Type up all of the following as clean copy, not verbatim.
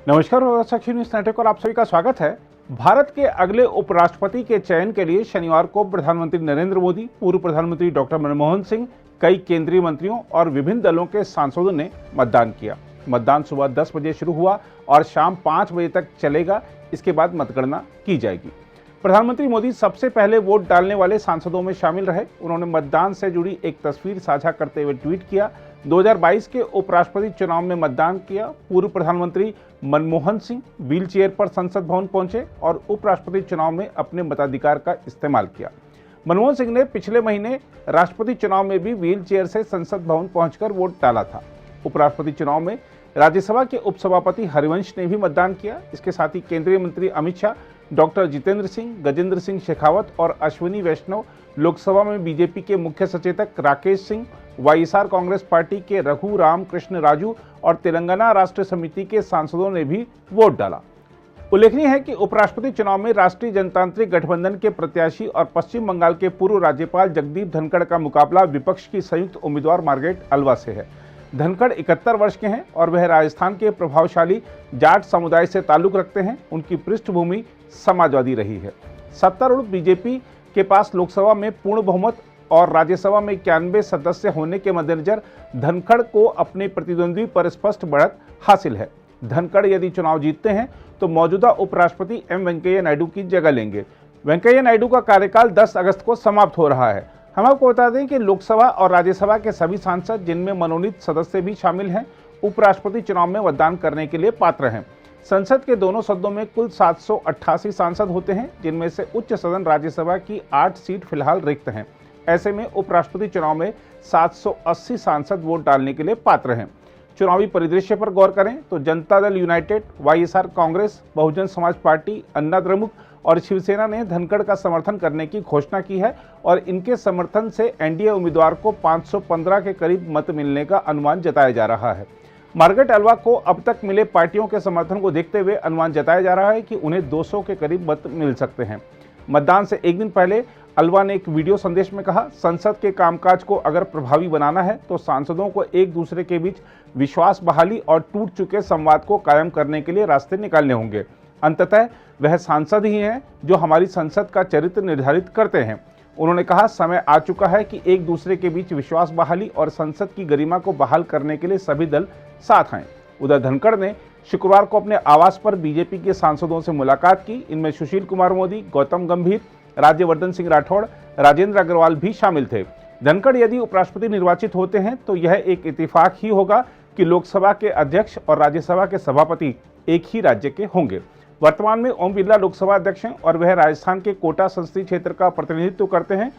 नमस्कार, साक्षी news network और आप सभी का स्वागत है। भारत के अगले उपराष्ट्रपति के चयन के लिए शनिवार को प्रधानमंत्री नरेंद्र मोदी, पूर्व प्रधानमंत्री डॉक्टर मनमोहन सिंह, कई केंद्रीय मंत्रियों और विभिन्न दलों के सांसदों ने मतदान किया। मतदान सुबह 10 बजे शुरू हुआ और शाम 5 बजे तक चलेगा। इसके बाद मतगणना की जाएगी। प्रधानमंत्री मोदी सबसे पहले वोट डालने वाले सांसदों में शामिल रहे। उन्होंने मतदान से जुड़ी एक तस्वीर साझा करते हुए ट्वीट किया, 2022 के उपराष्ट्रपति चुनाव में मतदान किया। पूर्व प्रधानमंत्री मनमोहन सिंह व्हील चेयर पर संसद भवन पहुंचे और उपराष्ट्रपति चुनाव में अपने मताधिकार का इस्तेमाल किया। मनमोहन सिंह ने पिछले महीने राष्ट्रपति चुनाव में भी व्हील चेयर से संसद भवन पहुंचकर वोट डाला था। उपराष्ट्रपति चुनाव में राज्यसभा के उपसभापति हरिवंश ने भी मतदान किया। इसके साथ ही केंद्रीय मंत्री अमित शाह, डॉक्टर जितेंद्र सिंह, गजेंद्र सिंह शेखावत और अश्विनी वैष्णव, लोकसभा में बीजेपी के मुख्य सचेतक राकेश सिंह, वाईएसआर कांग्रेस पार्टी के रघु राम कृष्ण राजू और तेलंगाना राष्ट्र समिति के सांसदों ने भी वोट डाला। उल्लेखनीय है कि उपराष्ट्रपति चुनाव में राष्ट्रीय जनतांत्रिक गठबंधन के प्रत्याशी और पश्चिम बंगाल के पूर्व राज्यपाल जगदीप धनखड़ का मुकाबला विपक्ष की संयुक्त उम्मीदवार मार्गारेट अलवा से है। धनखड़ 71 वर्ष के हैं और वह राजस्थान के प्रभावशाली जाट समुदाय से ताल्लुक रखते हैं। उनकी पृष्ठभूमि समाजवादी रही है। सत्तारूढ़ बीजेपी के पास लोकसभा में पूर्ण बहुमत और राज्यसभा में 91 सदस्य होने के मद्देनजर धनखड़ को अपने प्रतिद्वंद्वी पर स्पष्ट बढ़त हासिल है। धनखड़ यदि चुनाव जीतते हैं तो मौजूदा उपराष्ट्रपति एम वेंकैया नायडू की जगह लेंगे। वेंकैया नायडू का कार्यकाल 10 अगस्त को समाप्त हो रहा है। हम आपको बता दें कि लोकसभा और राज्यसभा के सभी सांसद, जिनमें मनोनीत सदस्य भी शामिल हैं, उपराष्ट्रपति चुनाव में मतदान करने के लिए पात्र हैं। संसद के दोनों सदनों में कुल 788 सांसद होते हैं, जिनमें से उच्च सदन राज्यसभा की 8 सीट फिलहाल रिक्त हैं। ऐसे में उपराष्ट्रपति चुनाव में 780 सांसद वोट डालने के लिए पात्र हैं। चुनावी परिदृश्य पर गौर करें तो Janata Dal United, YSR Congress, Bahujan Samaj party, अन्ना द्रमुक और शिवसेना ने धनखड़ का समर्थन करने की घोषणा की है और इनके समर्थन से एनडीए उम्मीदवार को 515 के करीब मत मिलने का अनुमान जताया जा रहा है। मार्गारेट अलवा को अब तक मिले पार्टियों के समर्थन को देखते हुए अनुमान जताया जा रहा है कि उन्हें 200 के करीब मत मिल सकते हैं। मतदान से एक दिन पहले अलवा ने एक वीडियो संदेश में कहा, संसद के कामकाज को अगर प्रभावी बनाना है तो सांसदों को एक दूसरे के बीच विश्वास बहाली और टूट चुके संवाद को कायम करने के लिए रास्ते निकालने होंगे। अंततः वह सांसद ही हैं जो हमारी संसद का चरित्र निर्धारित करते हैं। उन्होंने कहा, समय आ चुका है कि एक दूसरे के बीच विश्वास बहाली और संसद की गरिमा को बहाल करने के लिए सभी दल साथ आएं। उधर धनखड़ ने शुक्रवार को अपने आवास पर बीजेपी के सांसदों से मुलाकात की। इनमें सुशील कुमार मोदी, गौतम गंभीर, राज्यवर्धन सिंह राठौड़, राजेंद्र अग्रवाल भी शामिल थे। धनखड़ यदि उपराष्ट्रपति निर्वाचित होते हैं तो यह एक इत्तेफाक ही होगा कि लोकसभा के अध्यक्ष और राज्यसभा के सभापति एक ही राज्य के होंगे। वर्तमान में ओम बिरला लोकसभा अध्यक्ष हैं और वह राजस्थान के कोटा संसदीय क्षेत्र का प्रतिनिधित्व करते हैं।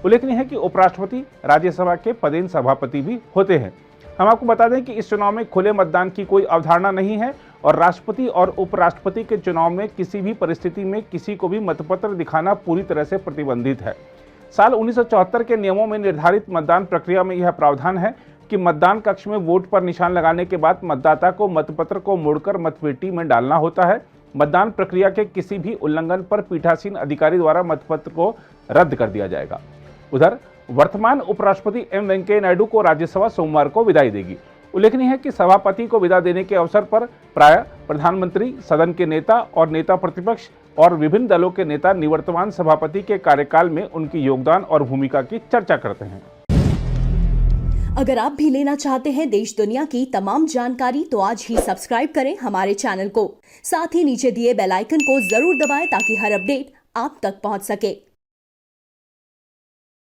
उल्लेखनीय है कि उपराष्ट्रपति राज्यसभा के पदेन सभापति भी होते हैं। हम आपको बता दें कि इस चुनाव में खुले मतदान की कोई अवधारणा नहीं है और राष्ट्रपति और उपराष्ट्रपति के चुनाव में किसी भी परिस्थिति में किसी को भी मतपत्र दिखाना पूरी तरह से प्रतिबंधित है। साल 1974 के नियमों में निर्धारित मतदान प्रक्रिया में यह प्रावधान है कि मतदान कक्ष में वोट पर निशान लगाने के बाद मतदाता को मतपत्र को मोड़कर मतपेटी में डालना होता है। मतदान प्रक्रिया के किसी भी उल्लंघन पर पीठासीन अधिकारी द्वारा मतपत्र को रद्द कर दिया जाएगा। उधर वर्तमान उपराष्ट्रपति एम वेंकैया नायडू को राज्यसभा सोमवार को विदाई देगी। उल्लेखनीय है कि सभापति को विदा देने के अवसर पर प्रायः प्रधानमंत्री, सदन के नेता और नेता प्रतिपक्ष और विभिन्न दलों के नेता निवर्तमान सभापति के कार्यकाल में उनकी योगदान और भूमिका की चर्चा करते हैं। अगर आप भी लेना चाहते हैं देश दुनिया की तमाम जानकारी तो आज ही सब्सक्राइब करें हमारे चैनल को। साथ ही नीचे दिए बेल आइकन को जरूर दबाएं ताकि हर अपडेट आप तक पहुंच सके।